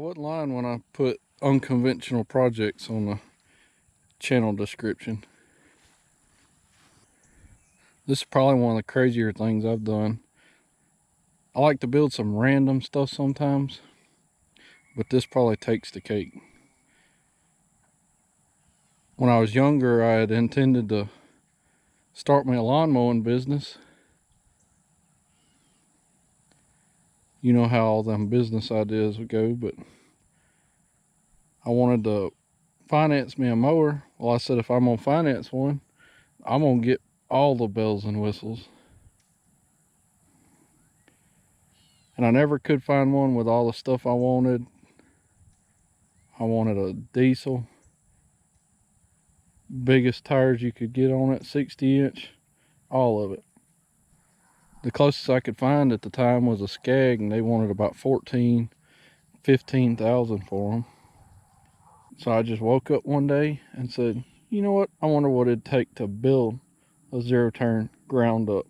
wasn't lying when I put unconventional projects on the channel description. This is probably one of the crazier things I've done. I like to build some random stuff sometimes, but this probably takes the cake. When I was younger, I had intended to start me a lawn mowing business. You know how all them business ideas would go, but I wanted to finance me a mower. Well, I said, if I'm gonna finance one, I'm gonna get all the bells and whistles. And I never could find one with all the stuff I wanted. I wanted a diesel, biggest tires you could get on it, 60-inch, all of it. The closest I could find at the time was a Scag, and they wanted about $15,000 for them. So I just woke up one day and said, you know what, I wonder what it'd take to build a zero-turn ground up.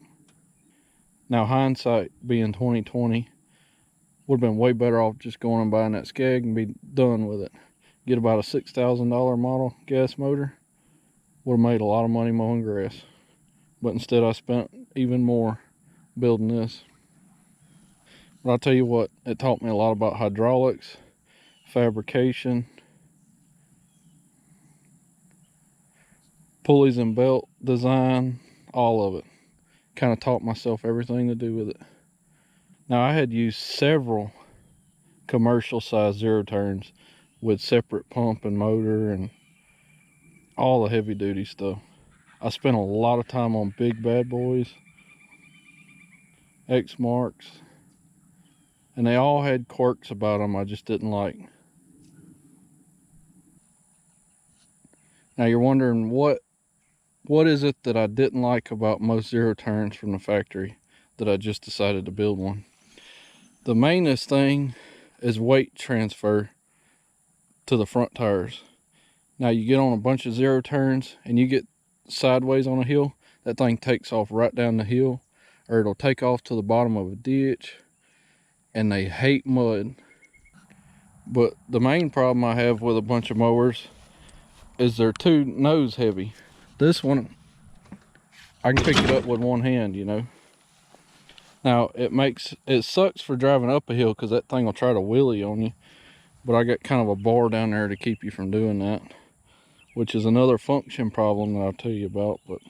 Now, hindsight being 2020, would have been way better off just going and buying that Scag and be done with it. Get about a $6,000 model gas motor. Would have made a lot of money mowing grass. But instead I spent even more building this. But I'll tell you what, it taught me a lot about hydraulics, fabrication, pulleys and belt design, all of it. Kind of taught myself everything to do with it. Now, I had used several commercial size zero turns with separate pump and motor and all the heavy duty stuff. I spent a lot of time on big bad boys, ExMarks, and they all had quirks about them I just didn't like. Now you're wondering, what is it that I didn't like about most zero turns from the factory that I just decided to build one? The mainest thing is weight transfer to the front tires. Now you get on a bunch of zero turns and you get sideways on a hill, that thing takes off right down the hill, or it'll take off to the bottom of a ditch, and they hate mud. But the main problem I have with a bunch of mowers is they're too nose heavy. This one, I can pick it up with one hand, you know. Now, it sucks for driving up a hill because that thing will try to wheelie on you. But I got kind of a bar down there to keep you from doing that, which is another function problem that I'll tell you about. But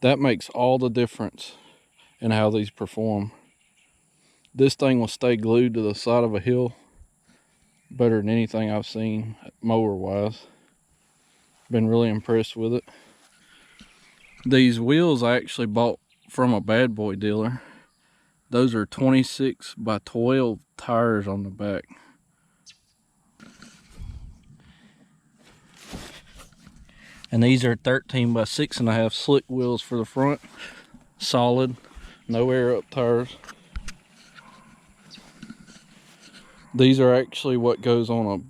that makes all the difference in how these perform. This thing will stay glued to the side of a hill better than anything I've seen mower wise. Been really impressed with it. These wheels I actually bought from a bad boy dealer. Those are 26 by 12 tires on the back. And these are 13 by 6.5 slick wheels for the front. Solid, no air up tires. These are actually what goes on a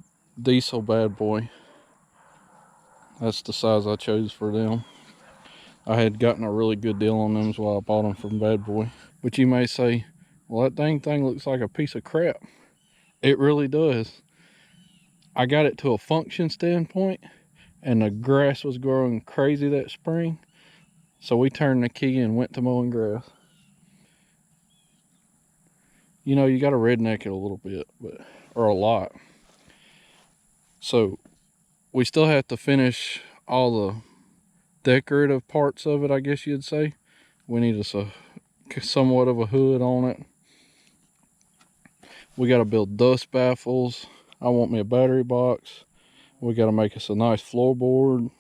diesel bad boy. That's the size I chose for them. I had gotten a really good deal on them while I bought them from Bad Boy. But you may say, well, that dang thing looks like a piece of crap. It really does. I got it to a function standpoint, and the grass was growing crazy that spring. So we turned the key and went to mowing grass. You know, you got to redneck it a little bit, or a lot. So we still have to finish all the decorative parts of it, I guess you'd say. We need somewhat of a hood on it. We got to build dust baffles. I want me a battery box. We got to make us a nice floorboard.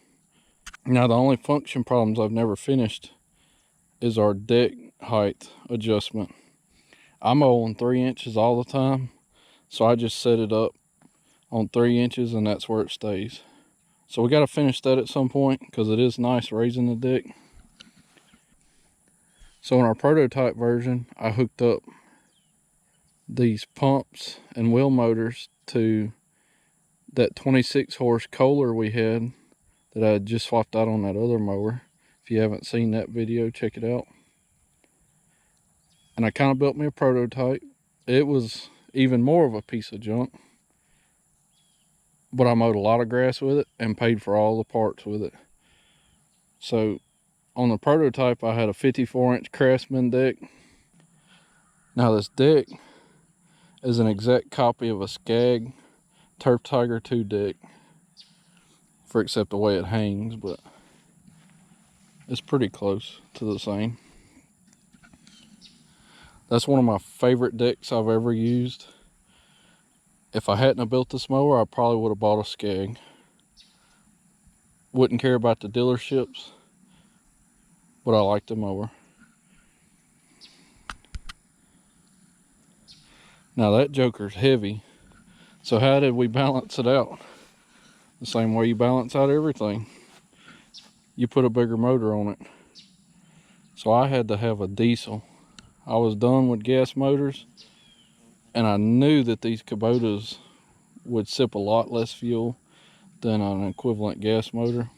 Now, the only function problems I've never finished is our deck height adjustment. I'm mowing 3 inches all the time, so I just set it up on 3 inches and that's where it stays. So we got to finish that at some point because it is nice raising the deck. So in our prototype version, I hooked up these pumps and wheel motors to that 26 horse Kohler we had that I had just swapped out on that other mower. If you haven't seen that video, check it out. And I kind of built me a prototype. It was even more of a piece of junk. But I mowed a lot of grass with it and paid for all the parts with it. So on the prototype, I had a 54-inch Craftsman deck. Now this deck is an exact copy of a Scag Turf Tiger 2 deck, for except the way it hangs, but it's pretty close to the same. That's one of my favorite decks I've ever used. If I hadn't have built this mower, I probably would have bought a Scag. Wouldn't care about the dealerships, but I like the mower. Now that joker's heavy, so how did we balance it out? The same way you balance out everything. You put a bigger motor on it. So I had to have a diesel. I was done with gas motors, and I knew that these Kubotas would sip a lot less fuel than an equivalent gas motor.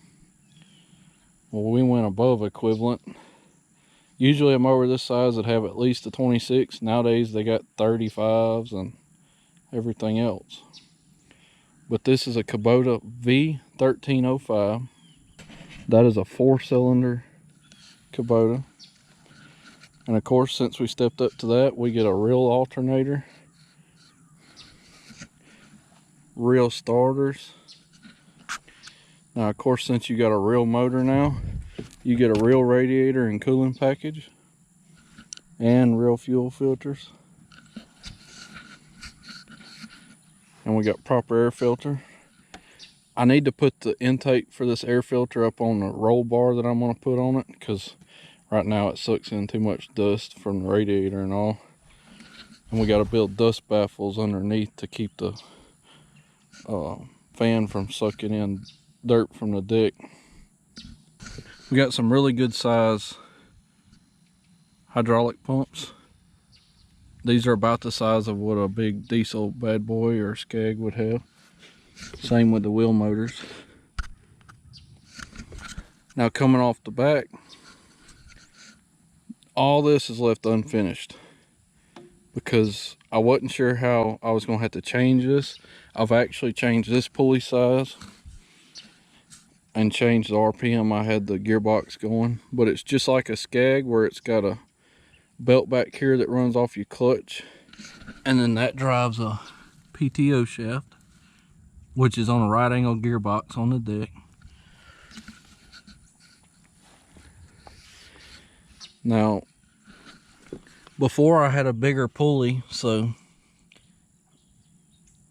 Well, we went above equivalent. Usually a mower this size would have at least a 26. Nowadays they got 35s and everything else. But this is a Kubota V1305. That is a 4-cylinder Kubota. And of course, since we stepped up to that, we get a real alternator, real starters. Now, of course, since you got a real motor now, you get a real radiator and cooling package and real fuel filters. And we got proper air filter. I need to put the intake for this air filter up on the roll bar that I'm going to put on it, because right now it sucks in too much dust from the radiator and all. And we got to build dust baffles underneath to keep the fan from sucking in dirt from the deck. We got some really good size hydraulic pumps. These are about the size of what a big diesel bad boy or Scag would have. Same with the wheel motors. Now coming off the back, all this is left unfinished because I wasn't sure how I was going to have to change this. I've actually changed this pulley size and changed the RPM I had the gearbox going, but it's just like a Scag where it's got a belt back here that runs off your clutch, and then that drives a PTO shaft, which is on a right angle gearbox on the deck. Now, before I had a bigger pulley, so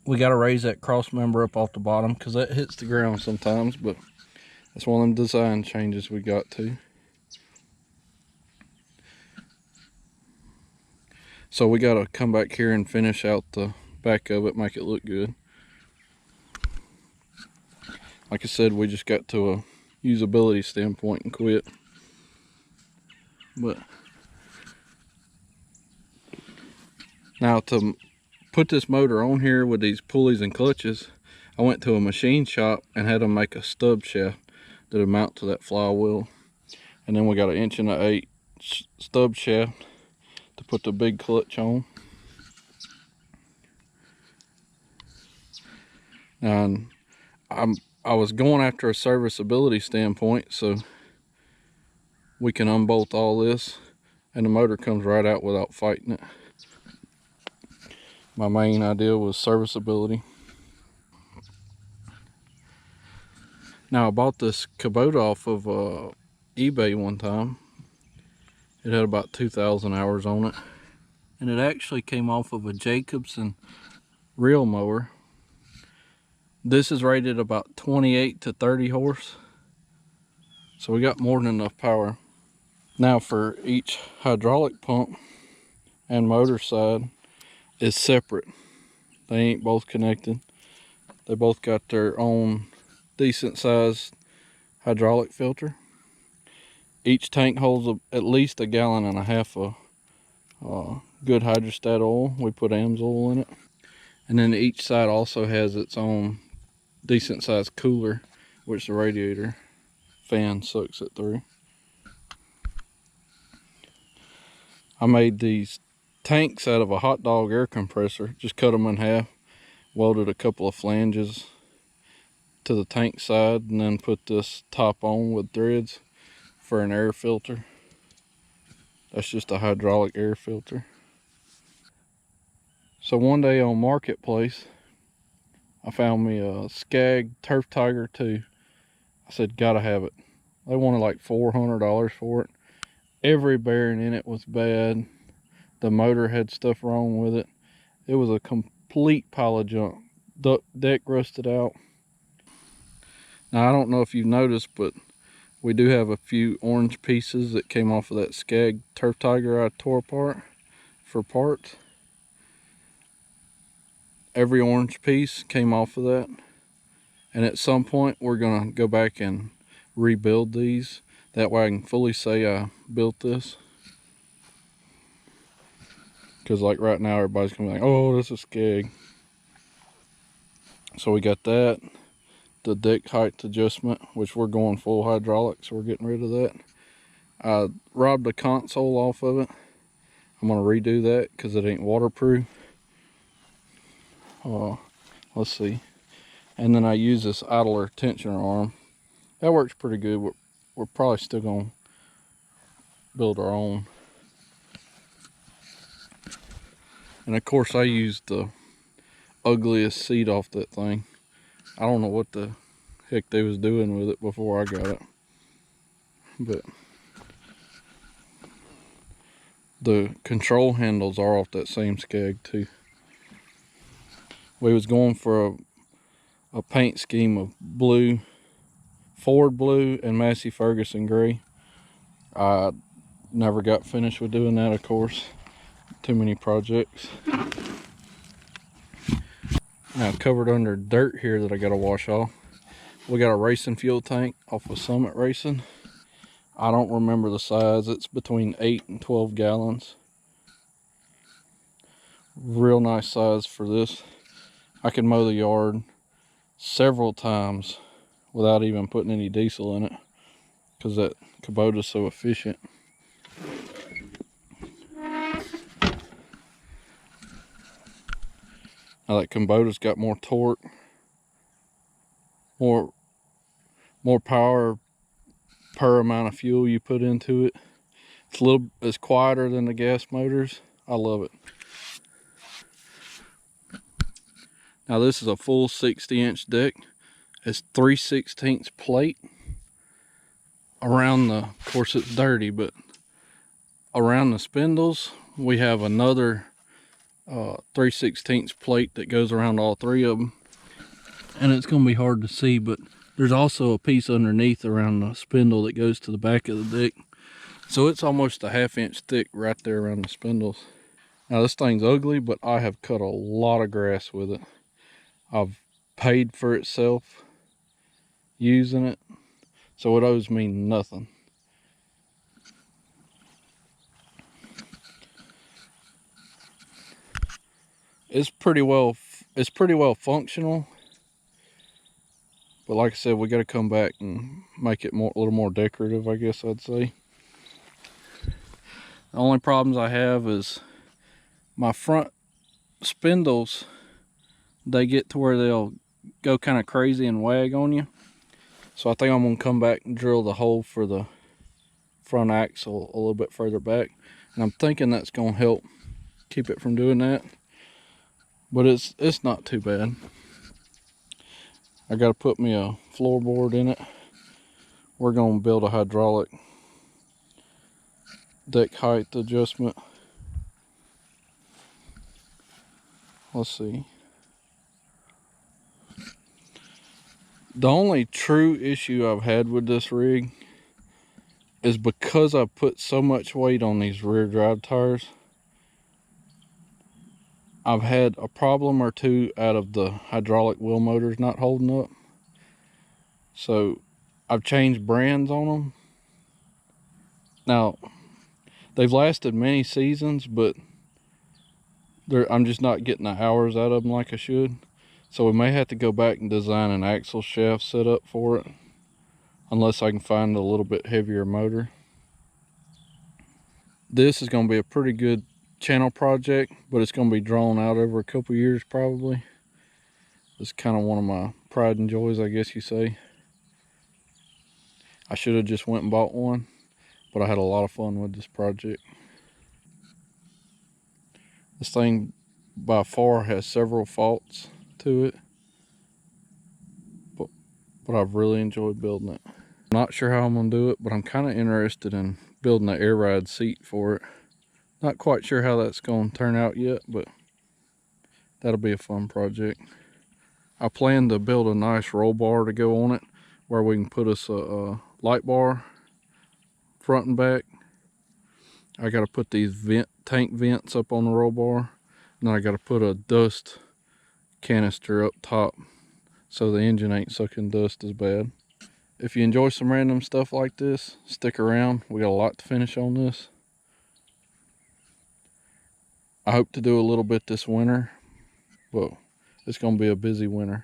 we got to raise that cross member up off the bottom because that hits the ground sometimes, but that's one of them design changes we got to. So we got to come back here and finish out the back of it, make it look good. Like I said, we just got to a usability standpoint and quit. But now to put this motor on here with these pulleys and clutches, I went to a machine shop and had them make a stub shaft that would mount to that flywheel. And then we got an 1.8 inch stub shaft to put the big clutch on. And I was going after a serviceability standpoint, so we can unbolt all this and the motor comes right out without fighting it. My main idea was serviceability. Now I bought this Kubota off of eBay one time. It had about 2,000 hours on it. And it actually came off of a Jacobson reel mower. This is rated about 28 to 30 horse. So we got more than enough power. Now for each hydraulic pump and motor side is separate. They ain't both connected. They both got their own decent sized hydraulic filter. Each tank holds at least 1.5 gallons of good hydrostat oil. We put AMSOIL in it. And then each side also has its own decent sized cooler, which the radiator fan sucks it through. I made these tanks out of a hot dog air compressor. Just cut them in half, welded a couple of flanges to the tank side, and then put this top on with threads for an air filter. That's just a hydraulic air filter. So one day on Marketplace, I found me a Scag Turf Tiger 2. I said, gotta have it. They wanted like $400 for it. Every bearing in it was bad. The motor had stuff wrong with it. It was a complete pile of junk. The deck rusted out. Now, I don't know if you've noticed, but we do have a few orange pieces that came off of that Scag Turf Tiger I tore apart for parts. Every orange piece came off of that. And at some point, we're gonna go back and rebuild these. That way I can fully say I built this. Because like right now, everybody's gonna be like, oh, this is Scag. So we got that. The deck height adjustment, which we're going full hydraulic, so we're getting rid of that. I robbed the console off of it. I'm gonna redo that because it ain't waterproof. Let's see. And then I use this idler tensioner arm. That works pretty good. We're probably still gonna build our own. And of course I used the ugliest seat off that thing. I don't know what the heck they was doing with it before I got it. But the control handles are off that same Scag too. We was going for a paint scheme of blue, Ford blue and Massey Ferguson gray. I never got finished with doing that, of course. Too many projects. Now covered under dirt here that I gotta wash off. We got a racing fuel tank off of Summit Racing. I don't remember the size. It's between 8 and 12 gallons. Real nice size for this. I can mow the yard several times without even putting any diesel in it because that Kubota is so efficient. Now that Kubota's got more torque, more power per amount of fuel you put into it. It's quieter than the gas motors. I love it. Now this is a full 60-inch deck. It's 3/16 plate. Around of course it's dirty, but around the spindles, we have another 3/16 plate that goes around all three of them. And it's gonna be hard to see, but there's also a piece underneath around the spindle that goes to the back of the deck. So it's almost a 1/2 inch thick right there around the spindles. Now this thing's ugly, but I have cut a lot of grass with it. I've paid for itself using it, so it owes me nothing. It's pretty well functional, but like I said, we got to come back and make it a little more decorative, I guess I'd say. The only problems I have is my front spindles. They get to where they'll go kind of crazy and wag on you. So I think I'm gonna come back and drill the hole for the front axle a little bit further back. And I'm thinking that's gonna help keep it from doing that. But it's not too bad. I gotta put me a floorboard in it. We're gonna build a hydraulic deck height adjustment. Let's see. The only true issue I've had with this rig is because I put so much weight on these rear drive tires. I've had a problem or two out of the hydraulic wheel motors not holding up. So I've changed brands on them. Now, they've lasted many seasons, but I'm just not getting the hours out of them like I should. So we may have to go back and design an axle shaft setup for it, unless I can find a little bit heavier motor. This is going to be a pretty good channel project, but it's going to be drawn out over a couple years probably. It's kind of one of my pride and joys, I guess you say. I should have just went and bought one, but I had a lot of fun with this project. This thing by far has several faults to it, but I've really enjoyed building it. I'm not sure how I'm going to do it, but I'm kind of interested in building an air ride seat for it. Not quite sure how that's going to turn out yet, but that'll be a fun project. I plan to build a nice roll bar to go on it where we can put us a light bar front and back. I got to put these tank vents up on the roll bar, and then I got to put a dust canister up top so the engine ain't sucking dust as bad. If you enjoy some random stuff like this, stick around. We got a lot to finish on this. I hope to do a little bit this winter, but it's going to be a busy winter.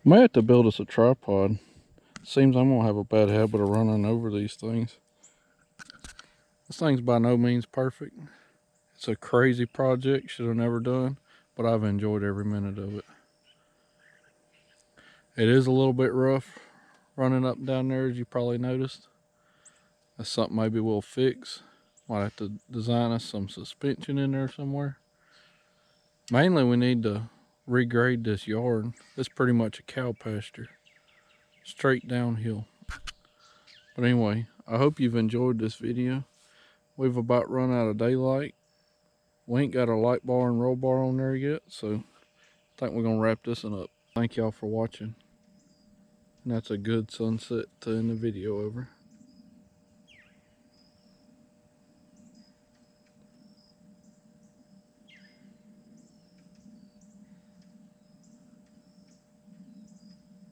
May have to build us a tripod. Seems I'm gonna have a bad habit of running over these things. This thing's by no means perfect. It's a crazy project, should have never done, but I've enjoyed every minute of it. It is a little bit rough running up and down there, as you probably noticed. That's something maybe we'll fix. Might have to design us some suspension in there somewhere. Mainly we need to regrade this yard. It's pretty much a cow pasture, straight downhill. But anyway, I hope you've enjoyed this video. We've about run out of daylight. We ain't got our light bar and roll bar on there yet, so I think we're gonna wrap this one up. Thank y'all for watching. And that's a good sunset to end the video over.